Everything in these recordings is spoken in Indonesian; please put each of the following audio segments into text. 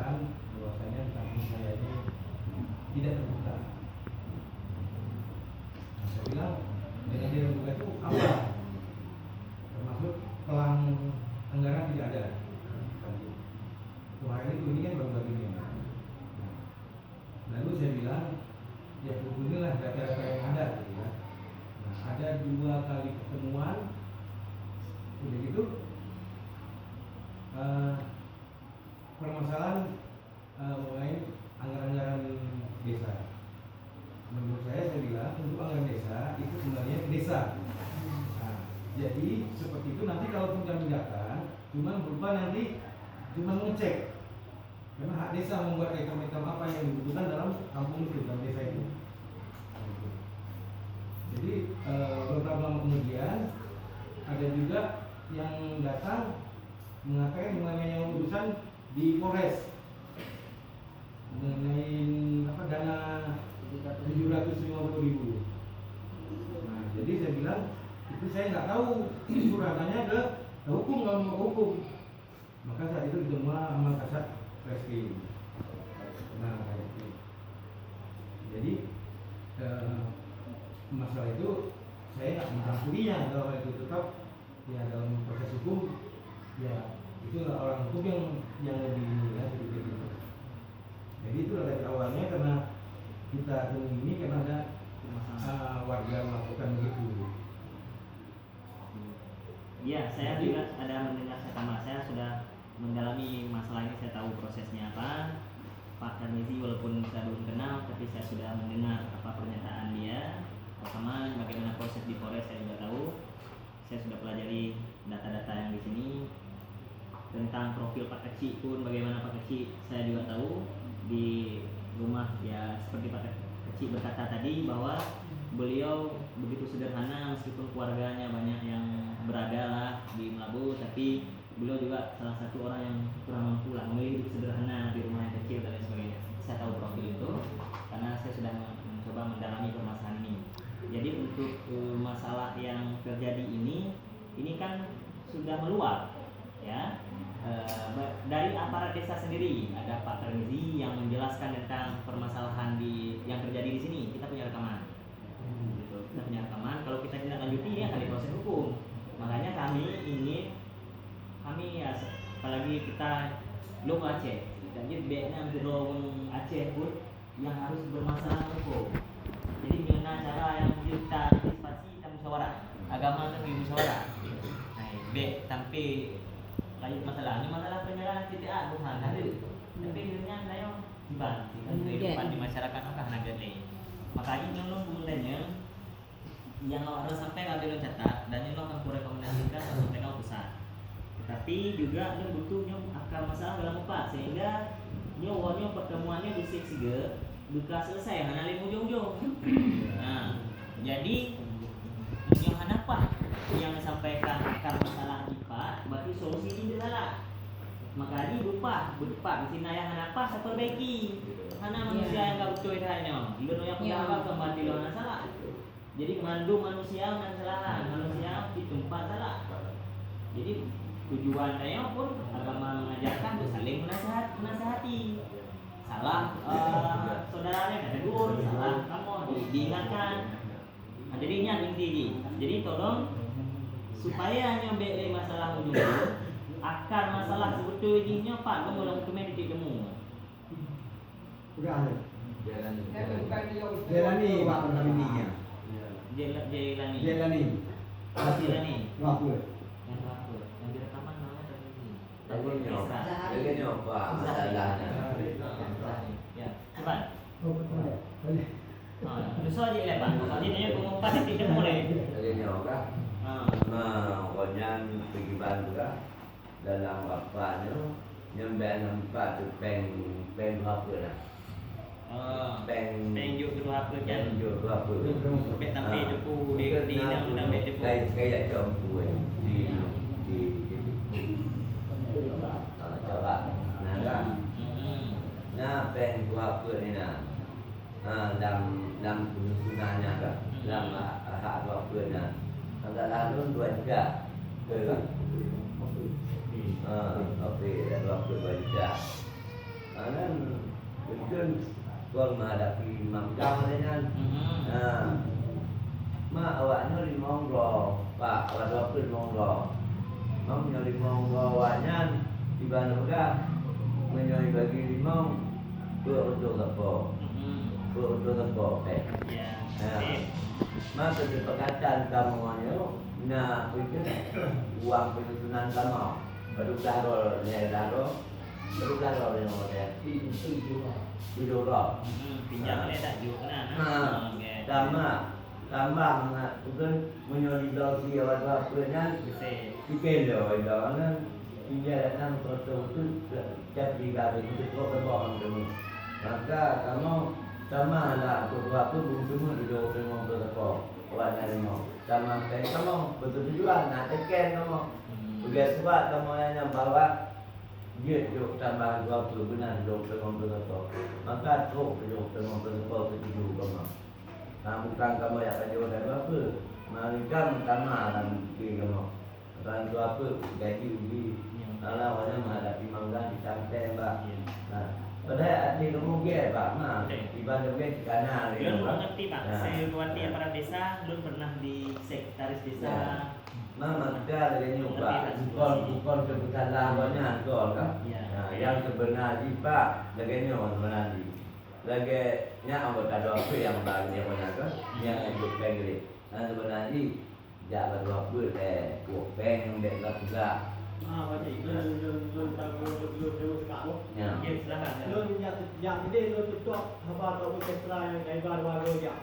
mengatakan bahwasanya di kampung saya ini tidak terbuka. Nah, saya bilang dengan tidak terbuka itu apa? Termasuk pelang anggaran tidak ada. Kemarin itu ini kan baru ini. Nah, lalu saya bilang ya beginilah data-data yang ada gitu ya. Nah, ada 2 kali pertemuan udah gitu permasalahan mengenai anggaran-anggaran desa. Menurut saya bilang untuk anggaran desa itu sebenarnya desa. Nah, jadi seperti itu nanti kalau kami datang cuma berupa nanti cuma ngecek karena hak desa membuat item-item apa yang dibutuhkan dalam kampung itu, dalam desa itu. Jadi beberapa lama kemudian ada juga yang datang mengatakan mengenai urusan di Polres mengenai dana 750.000. Nah, jadi saya bilang itu saya nggak tahu, itu ranahnya ke hukum, kalau mau hukum. Maka saat itu ketemu sama Kasat Reskrim. Nah, kayak itu. Jadi masalah itu saya nggak mencampurinya, kalau itu tetap ya dalam proses hukum ya itu orang hukum yang lebih ya, sedikit itu. Jadi itu dari awalnya karena kita ini karena ada warga melakukan begitu. Iya, saya juga ada mendengar, saya sudah mendalami masalah ini, saya tahu prosesnya apa. Pak Tarmizi walaupun saya belum kenal, tapi saya sudah mendengar apa pernyataan dia. Pertama, bagaimana proses di Polres saya juga tahu. Saya sudah pelajari data-data yang di sini. Tentang profil Pak Kecik pun bagaimana Pak Kecik saya juga tahu. Di rumah ya seperti Pak Kecik berkata tadi bahwa beliau begitu sederhana meskipun keluarganya banyak yang berada lah di Melabu, tapi beliau juga salah satu orang yang kurang mampu lah, memilih hidup sederhana di rumah yang kecil dan lain sebagainya. Saya tahu profil itu karena saya sudah mencoba mendalami permasalahan ini. Jadi untuk masalah yang terjadi ini kan sudah meluap ya. Dari aparat desa sendiri ada Pak Tarmizi yang menjelaskan tentang permasalahan yang terjadi di sini. Kita punya rekaman. Gitu. Kita punya rekaman. Kalau kita tidak lanjuti ya akan diproses hukum. Makanya kami ya apalagi kita belum Aceh. Jadi Vietnam Jerong Aceh pun yang harus bermasalah hukum. Jadi gimana cara yang kita partisipasi kita musyawarah agama kan musyawarah. Nah, tapi lain masalah penyerahan TTA bukan ada. Tapi dengan lain dibantu kan kehidupan di masyarakat apa naga lain. Makanya nyolong kemudiannya yang harus sampai ngambil catat dan nyolong akan kurekomendasikan sampai ke pusat. Tapi juga dia butuhnya akar masalah dalam apa sehingga nyawanya pertemuannya bisik siga buka selesai hanya lima ujung-ujung. Nah, jadi yang apa yang disampaikan akar masalah IPA berarti solusi ini salah. Maka ini berupa di sini yang apa saya perbaiki. Karena manusia yang enggak betul itu hanya ilmu yang pendapat kembali lo salah. Jadi mengandung manusia dengan kesalahan, manusia di tempat salah. Jadi tujuannya pun agama mengajarkan untuk saling menasihati. Salah saudaranya kata dur, salah kamu diingatkan. Nah, jadinya inti. Jadi tolong supaya nyampe masalah ujung akar masalah sebetulnya Pak kamu dalam dokumen titik temu. Udah ada. Jalani Pak Tarmizinya. Jalani. Ngapur. Yang direkaman namanya Tarmizi. Lagi nyoba masalahnya. Ya, cepat. Oh, boleh. Boleh. Besok aja ya Pak. Jadi pengumpat titik temu deh. Lagi nyoba. Pokoknya pergi Bandung dalam bapaknya nyampe nampak tu peng apa dah. Peng juk dua apa kan? Juk dua apa. Peng tapi depu di dalam depu. Kayak jompu di coba. Nah peng dua apa ni nak. Dalam penyusunannya kan. Dalam hak dua apa nak. Agak lalu 2 juga. Okey, dah 2 juga. Kan betul kau menghadapi imam jam dengan mak awaknya limonggo, pak awak dua pun limonggo, mam nyari limonggo awaknya di Bandung menyoi bagi limong untuk apa? Untuk apa? Maka kesepakatan kamu nak uang penyusunan kamu baru taruh ni baru taruh yang ada tujuh roh pinjam ni tak juga tambah mungkin menyolidasi awak punya dikelo itu kan pinjam datang foto itu jadi garis itu kau terbawa kamu maka kamu sama lah beberapa bungsu duduk dengan beberapa warna lima sama kayak kamu betul tujuan nak tekan kamu begitu sebab kamu yang bawa dia duduk tambah 20 benar duduk dengan beberapa maka teruk duduk dengan beberapa setuju kamu bukan kamu yang akan jawab dari apa mereka sama akan fikir kamu akan tu apa gaji uji kalau orang menghadapi mangga di santai mbak padahal hati kamu dia pak mah ibadah dia kanan Lun mengerti pak, saya Bupati Aparat Desa, Lun pernah di sekretaris desa. Mama dia lagi nyoba, bukan kebutuhan lawannya kau kan? Yang sebenarnya pak lagi nyoba sebenarnya, lagi nya anggota doa yang bagian mana kan? Yang ikut penggelik, sebenarnya jangan doa buat peng dek juga. Macam itu, lun sekarang. Ya, silakan. Lun yang ini lun tutup habar atau kesra yang dari baru dia.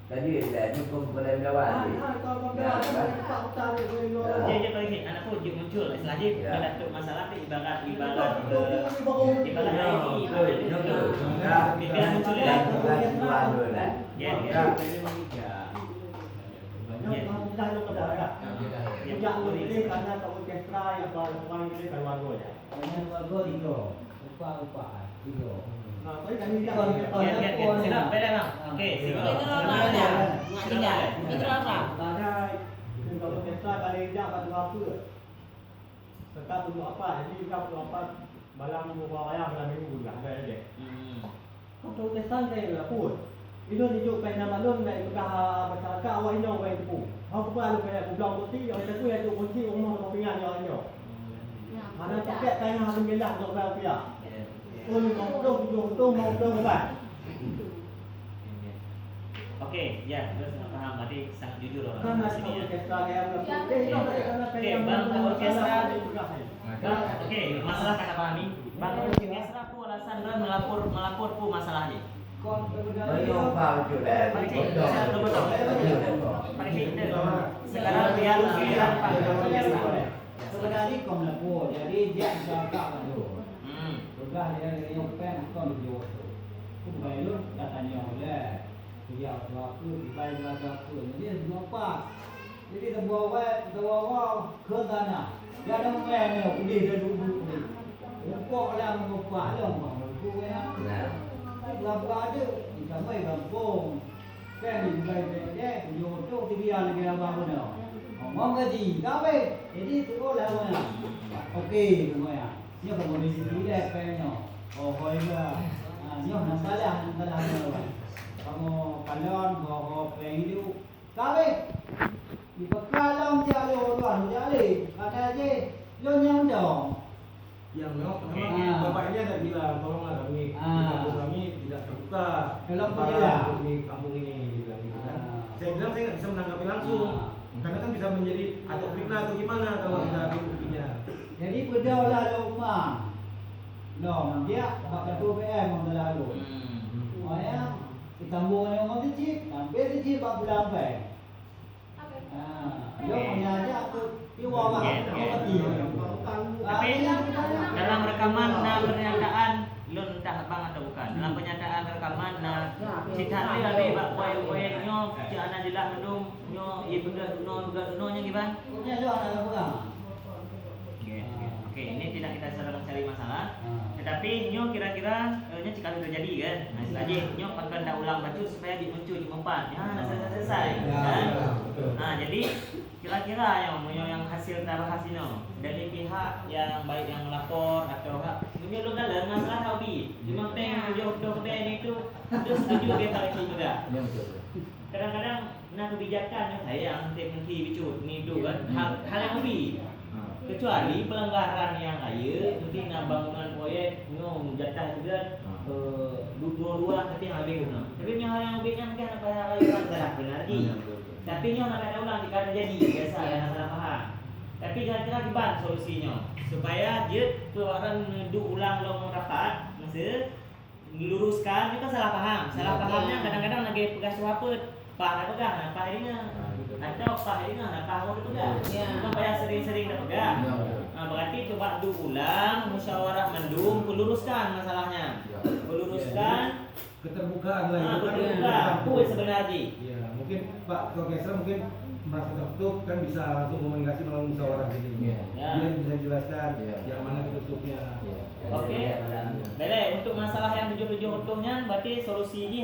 Tadi dah cukup boleh jawab. Kalau tak tahu boleh. Jadi kalau ini anak pun muncul, selanjutnya ada tu masalah tu ibarat ini. Yang ini karena tahu kesra yang baru ini baru ya. Warga itu, upah itu. Tapi kami dia Siap, beda bang. Oke, siap. Karena kalau kesra kali dia akan apa? Serta untuk apa? Jadi kita untuk apa? Malam buka ayam malam minggu lah ada je. Kalau kesra saya pun. Itu dijuk nama lun naik bekah masyarakat awak ini orang itu. Aku pun ada banyak pulang putih, orang itu yang tu kunci umur kepingan yang ini. Mana pakai kain harus milah untuk bayar pihak. Untuk mau apa? Oke, ya, terus paham berarti sangat jujur orang Karena di sini ya. orkestra yang Oke, masalah kata pahami. Bang orkestra pu alasan dan melapor pu masalahnya. Menyumpah juga. Sekarang biar Pak orkestra. Sebenarnya kau melapor, jadi dia berangkat dulu. Sudah dia nyopeng kau dijual tu. Kumpai lu datanya oleh dia apa dibayar berapa jadi berapa. Jadi terbawa ke dana. Dia ada mengenai udah dia dulu. Pokok lah mengupah lah mampu ya. Berapa ada sampai kampung. Kan dibayar dia jodoh dia lagi apa mana. Ngomong gaji, kawe. Jadi tu lah mana. Okey semuanya. Dia kemudian sini dia penyo. Oh hoiga. Dia nak salah mana. Kamu kalon bawa pengi itu. Kawe. Di pekalong dia luar jali. Kata je, lo yang dong. Yang memang bapak ini ada bilang tolonglah kami kami tidak terbuka di kampung ini bilang gitu kan. Saya bilang saya nggak bisa menanggapi langsung karena kan bisa menjadi atau fitnah atau gimana kalau kita buktinya. Jadi berdoa rumah. No, dia pakai 2 PM yang lalu. Oh ya, ditambah yang mau dicip, sampai dicip 4 bulan sampai. Yo mengajar aku iwawah Tapi dalam rekaman dan pernyataan lun entah bang atau bukan. Dalam pernyataan rekaman citat dia ada bak poin-poin nyo jangan jelas mendung nyo ibadah no nya gimana? punya lo anak kurang. Oke, ini tidak kita sedang cari masalah. Tetapi nyo kira-kira nya jika terjadi kan. Nah, selanjutnya nyo akan dah ulang baca supaya dimuncul di 4. Ya, selesai. Kan? Nah, jadi kira-kira yang hasil tabahas ini dari pihak yang baik yang melapor atau hak menyuruh dalam masalah hobi cuma pengen jodoh Ben itu setuju dia tarik juga. Kadang-kadang nah kebijakan saya menteri bicut ni tu kan hal yang hobi kecuali pelanggaran yang kaya nanti nak bangunan proyek jatah juga dua tapi yang habis tapi yang hal yang hobi kan apa yang salah benar lagi tapi nyo nak ada ulang jika jadi biasa ada salah paham tapi kira-kira gimana solusinya supaya dia orang duduk ulang long rapat masa diluruskan itu kan salah pahamnya kadang-kadang lagi pegas apa Pak nak pegang, Pak ini atau Pak ini Pak mau dipegang. Bukan payah sering-sering dah pegang. Berarti coba dulu ulang, musyawarah mendung, peluruskan masalahnya. Peluruskan keterbukaan lah itu kan terbuka, sebenarnya. Ya, mungkin Pak Profesor mungkin merasa tertutup kan bisa langsung komunikasi melalui musyawarah ini. Dia bisa jelaskan yang mana ketutupnya. Oke. Bele untuk masalah yang 7 utuhnya berarti solusi ini